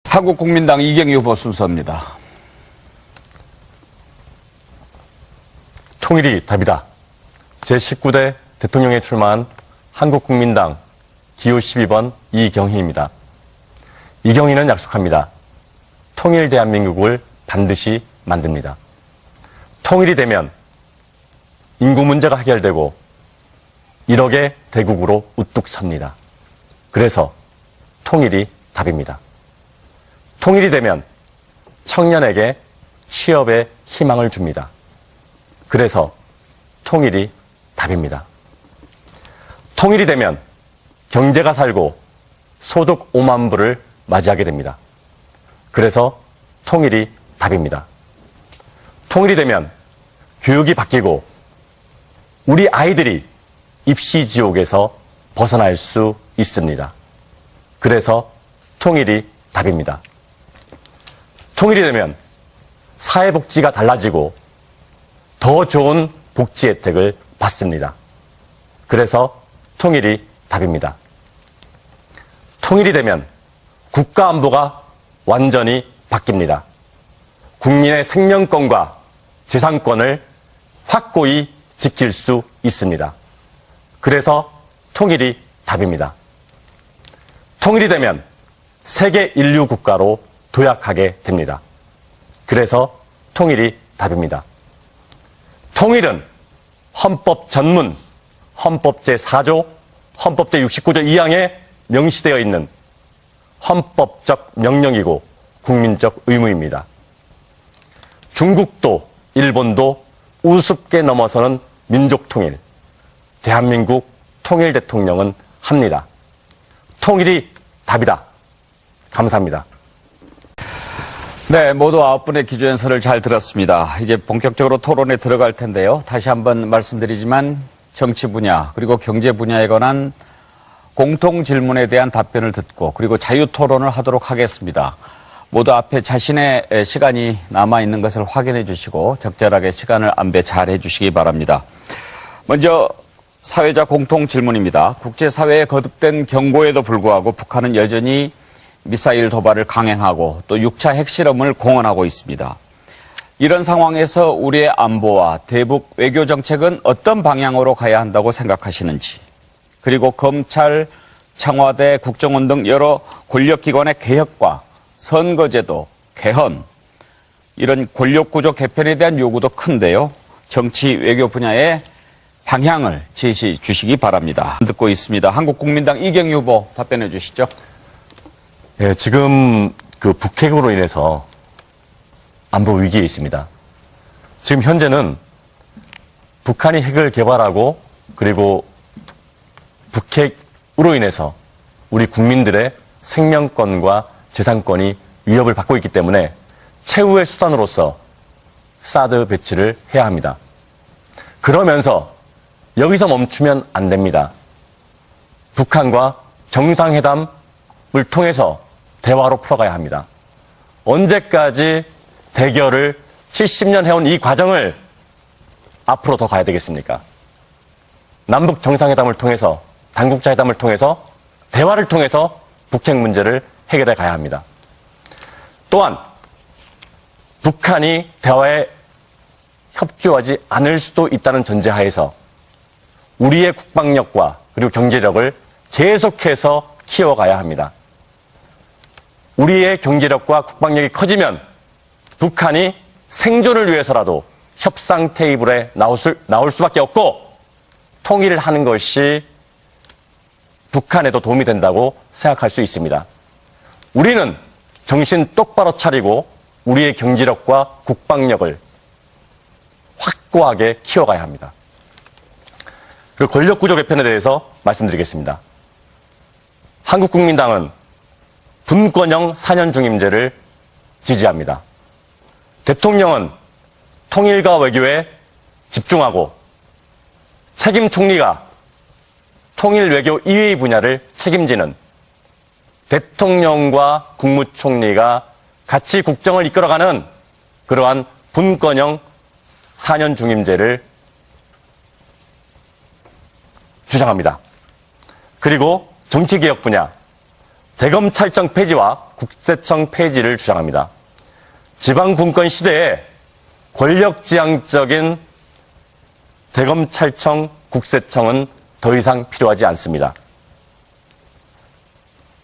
한국국민당 이경유 후보 순서입니다. 통일이 답이다. 제19대 대통령에 출마한 한국국민당 기호 12번 이경희입니다. 이경희는 약속합니다. 통일 대한민국을 반드시 만듭니다. 통일이 되면 인구 문제가 해결되고 1억의 대국으로 우뚝 섭니다. 그래서 통일이 답입니다. 통일이 되면 청년에게 취업의 희망을 줍니다. 그래서 통일이 답입니다. 통일이 되면 경제가 살고 소득 5만 불을 맞이하게 됩니다. 그래서 통일이 답입니다. 통일이 되면 교육이 바뀌고 우리 아이들이 입시 지옥에서 벗어날 수 있습니다. 그래서 통일이 답입니다. 통일이 되면 사회복지가 달라지고 더 좋은 복지 혜택을 받습니다. 그래서 통일이 답입니다. 통일이 되면 국가안보가 완전히 바뀝니다. 국민의 생명권과 재산권을 확고히 지킬 수 있습니다. 그래서 통일이 답입니다. 통일이 되면 세계 인류 국가로 도약하게 됩니다. 그래서 통일이 답입니다. 통일은 헌법 전문, 헌법 제4조, 헌법 제69조 2항에 명시되어 있는 헌법적 명령이고 국민적 의무입니다. 중국도 일본도 우습게 넘어서는 민족 통일, 대한민국 통일 대통령은 합니다. 통일이 답이다. 감사합니다. 네, 모두 9분의 기조연설을 잘 들었습니다. 이제 본격적으로 토론에 들어갈 텐데요. 다시 한번 말씀드리지만 정치 분야 그리고 경제 분야에 관한 공통 질문에 대한 답변을 듣고 그리고 자유 토론을 하도록 하겠습니다. 모두 앞에 자신의 시간이 남아있는 것을 확인해 주시고 적절하게 시간을 안배 잘 해주시기 바랍니다. 먼저 사회자 공통 질문입니다. 국제사회의 거듭된 경고에도 불구하고 북한은 여전히 미사일 도발을 강행하고 또 6차 핵실험을 공언하고 있습니다. 이런 상황에서 우리의 안보와 대북 외교 정책은 어떤 방향으로 가야 한다고 생각하시는지, 그리고 검찰, 청와대, 국정원 등 여러 권력기관의 개혁과 선거제도, 개헌, 이런 권력구조 개편에 대한 요구도 큰데요. 정치 외교 분야의 방향을 제시해 주시기 바랍니다. 듣고 있습니다. 한국국민당 이경유 후보 답변해 주시죠. 예, 지금 그 북핵으로 인해서 안보 위기에 있습니다. 지금 현재는 북한이 핵을 개발하고 그리고 북핵으로 인해서 우리 국민들의 생명권과 재산권이 위협을 받고 있기 때문에 최후의 수단으로서 사드 배치를 해야 합니다. 그러면서 여기서 멈추면 안 됩니다. 북한과 정상회담을 통해서 대화로 풀어가야 합니다. 언제까지 대결을 70년 해온 이 과정을 앞으로 더 가야 되겠습니까? 남북 정상회담을 통해서, 당국자 회담을 통해서, 대화를 통해서 북핵 문제를 해결해 가야 합니다. 또한 북한이 대화에 협조하지 않을 수도 있다는 전제하에서 우리의 국방력과 그리고 경제력을 계속해서 키워가야 합니다. 우리의 경제력과 국방력이 커지면 북한이 생존을 위해서라도 협상 테이블에 나올 수밖에 없고 통일을 하는 것이 북한에도 도움이 된다고 생각할 수 있습니다. 우리는 정신 똑바로 차리고 우리의 경제력과 국방력을 확고하게 키워가야 합니다. 그리고 권력구조 개편에 대해서 말씀드리겠습니다. 한국국민당은 분권형 4년 중임제를 지지합니다. 대통령은 통일과 외교에 집중하고 책임 총리가 통일 외교 이외의 분야를 책임지는 대통령과 국무총리가 같이 국정을 이끌어가는 그러한 분권형 4년 중임제를 주장합니다. 그리고 정치개혁 분야, 대검찰청 폐지와 국세청 폐지를 주장합니다. 지방분권 시대에 권력지향적인 대검찰청, 국세청은 더 이상 필요하지 않습니다.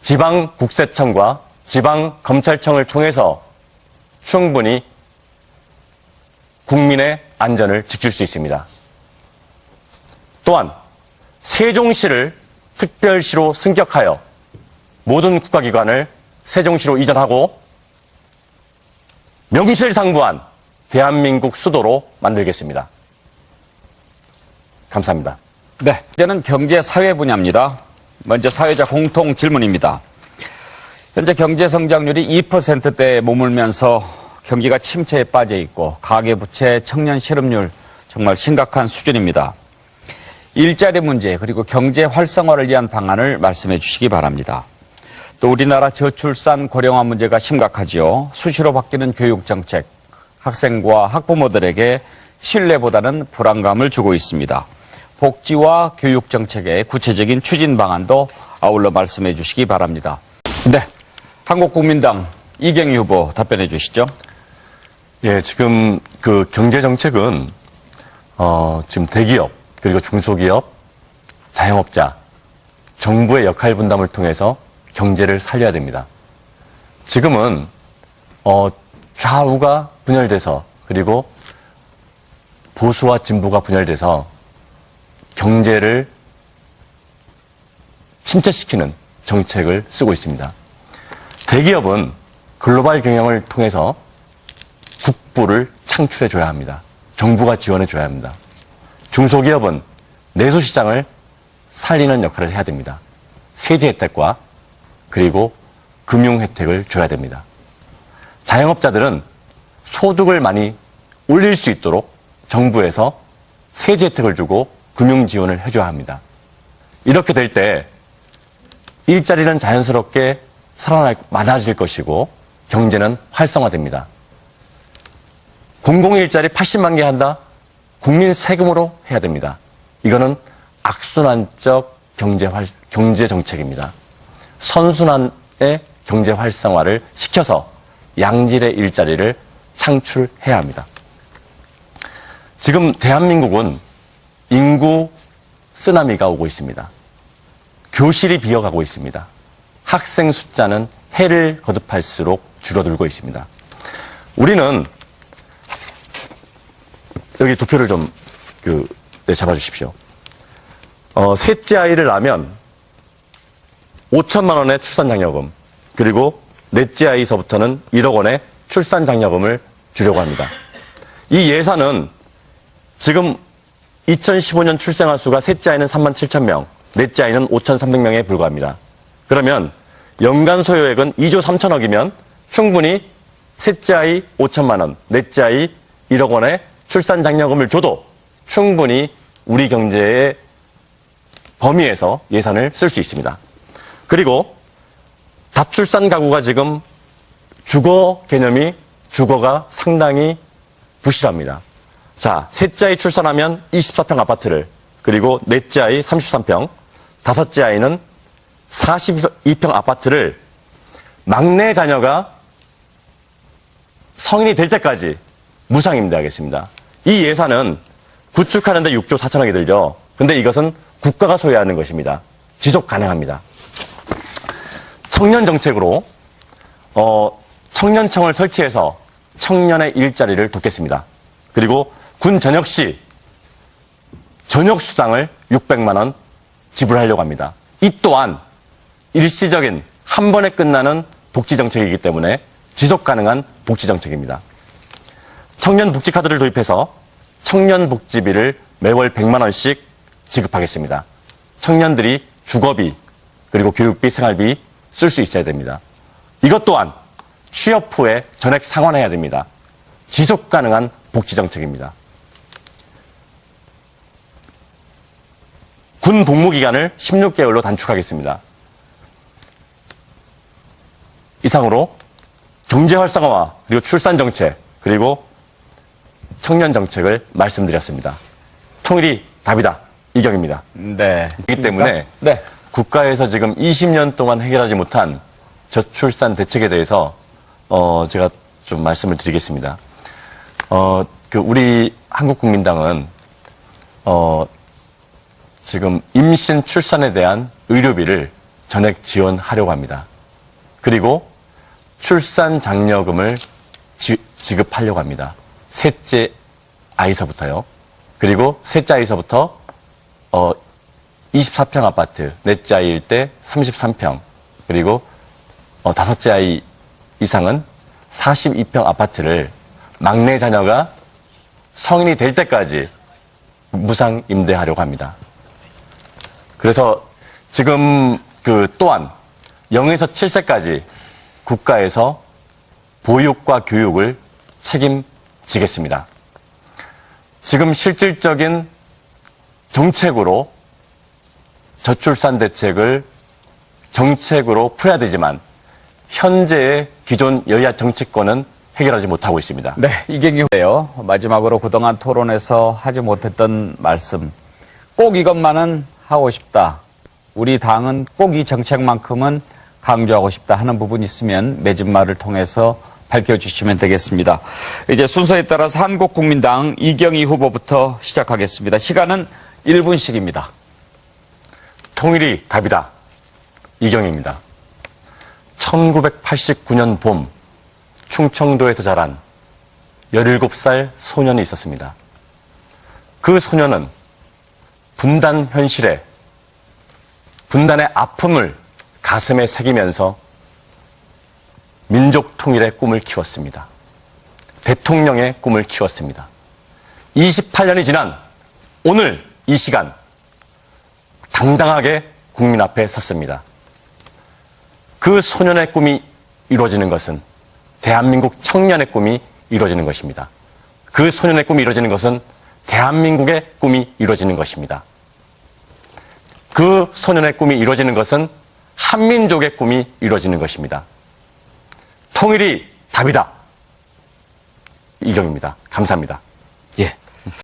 지방국세청과 지방검찰청을 통해서 충분히 국민의 안전을 지킬 수 있습니다. 또한 세종시를 특별시로 승격하여 모든 국가기관을 세종시로 이전하고 명실상부한 대한민국 수도로 만들겠습니다. 감사합니다. 네, 이제는 경제 사회 분야입니다. 먼저 사회자 공통 질문입니다. 현재 경제 성장률이 2%대에 머물면서 경기가 침체에 빠져 있고 가계부채, 청년 실업률 정말 심각한 수준입니다. 일자리 문제 그리고 경제 활성화를 위한 방안을 말씀해 주시기 바랍니다. 또 우리나라 저출산 고령화 문제가 심각하지요. 수시로 바뀌는 교육 정책, 학생과 학부모들에게 신뢰보다는 불안감을 주고 있습니다. 복지와 교육 정책의 구체적인 추진 방안도 아울러 말씀해 주시기 바랍니다. 네, 한국국민당 이경희 후보 답변해 주시죠. 예, 지금 그 경제 정책은 지금 대기업 그리고 중소기업, 자영업자, 정부의 역할 분담을 통해서 경제를 살려야 됩니다. 지금은 좌우가 분열돼서 그리고 보수와 진보가 분열돼서 경제를 침체시키는 정책을 쓰고 있습니다. 대기업은 글로벌 경영을 통해서 국부를 창출해 줘야 합니다. 정부가 지원해 줘야 합니다. 중소기업은 내수시장을 살리는 역할을 해야 됩니다. 세제 혜택과 그리고 금융 혜택을 줘야 됩니다. 자영업자들은 소득을 많이 올릴 수 있도록 정부에서 세제 혜택을 주고 금융 지원을 해줘야 합니다. 이렇게 될 때 일자리는 자연스럽게 많아질 것이고 경제는 활성화됩니다. 공공일자리 80만 개 한다? 국민 세금으로 해야 됩니다. 이거는 악순환적 경제 정책입니다. 선순환의 경제 활성화를 시켜서 양질의 일자리를 창출해야 합니다. 지금 대한민국은 인구 쓰나미가 오고 있습니다. 교실이 비어가고 있습니다. 학생 숫자는 해를 거듭할수록 줄어들고 있습니다. 우리는 여기 도표를 좀 잡아주십시오. 셋째 아이를 낳으면 5천만 원의 출산장려금 그리고 넷째 아이서부터는 1억 원의 출산장려금을 주려고 합니다. 이 예산은 지금 2015년 출생아 수가 셋째 아이는 3만 7천 명, 넷째 아이는 5,300명에 불과합니다. 그러면 연간 소요액은 2조 3천억이면 충분히 셋째 아이 5천만 원, 넷째 아이 1억 원의 출산장려금을 줘도 충분히 우리 경제의 범위에서 예산을 쓸 수 있습니다. 그리고 다출산 가구가 지금 주거가 상당히 부실합니다. 자, 셋째 아이 출산하면 24평 아파트를, 그리고 넷째 아이 33평, 다섯째 아이는 42평 아파트를 막내 자녀가 성인이 될 때까지 무상임대 하겠습니다. 이 예산은 구축하는데 6조 4천억이 들죠. 근데 이것은 국가가 소유하는 것입니다. 지속 가능합니다. 청년 정책으로 청년청을 설치해서 청년의 일자리를 돕겠습니다. 그리고 군 전역 시 전역 수당을 600만 원 지불하려고 합니다. 이 또한 일시적인 한 번에 끝나는 복지 정책이기 때문에 지속 가능한 복지 정책입니다. 청년 복지 카드를 도입해서 청년 복지비를 매월 100만 원씩 지급하겠습니다. 청년들이 주거비 그리고 교육비, 생활비 쓸 수 있어야 됩니다. 이것 또한 취업 후에 전액 상환해야 됩니다. 지속 가능한 복지 정책입니다. 군 복무 기간을 16개월로 단축하겠습니다. 이상으로 경제 활성화와 그리고 출산 정책 그리고 청년 정책을 말씀드렸습니다. 통일이 답이다. 이경입니다. 네. 그렇기 때문에 네. 국가에서 지금 20년 동안 해결하지 못한 저출산 대책에 대해서 제가 좀 말씀을 드리겠습니다. 우리 한국국민당은 지금 임신 출산에 대한 의료비를 전액 지원하려고 합니다. 그리고 출산 장려금을 지급하려고 합니다. 셋째 아이서부터요. 그리고 셋째 아이서부터 24평 아파트, 넷째 아이일 때 33평, 그리고 다섯째 아이 이상은 42평 아파트를 막내 자녀가 성인이 될 때까지 무상 임대하려고 합니다. 그래서 지금 또한 0에서 7세까지 국가에서 보육과 교육을 책임지겠습니다. 지금 실질적인 정책으로 저출산 대책을 정책으로 풀어야 되지만 현재의 기존 여야 정치권은 해결하지 못하고 있습니다. 네, 이경규예요. 마지막으로 그동안 토론에서 하지 못했던 말씀. 꼭 이것만은 하고 싶다. 우리 당은 꼭 이 정책만큼은 강조하고 싶다 하는 부분이 있으면 매진말을 통해서 밝혀주시면 되겠습니다. 이제 순서에 따라서 한국국민당 이경희 후보부터 시작하겠습니다. 시간은 1분씩입니다. 통일이 답이다. 이경희입니다. 1989년 봄 충청도에서 자란 17살 소년이 있었습니다. 그 소년은 분단 현실에 분단의 아픔을 가슴에 새기면서 민족 통일의 꿈을 키웠습니다. 대통령의 꿈을 키웠습니다. 28년이 지난 오늘 이 시간 당당하게 국민 앞에 섰습니다. 그 소년의 꿈이 이루어지는 것은 대한민국 청년의 꿈이 이루어지는 것입니다. 그 소년의 꿈이 이루어지는 것은 대한민국의 꿈이 이루어지는 것입니다. 그 소년의 꿈이 이루어지는 것은 한민족의 꿈이 이루어지는 것입니다. 통일이 답이다. 이경입니다. 감사합니다. 예.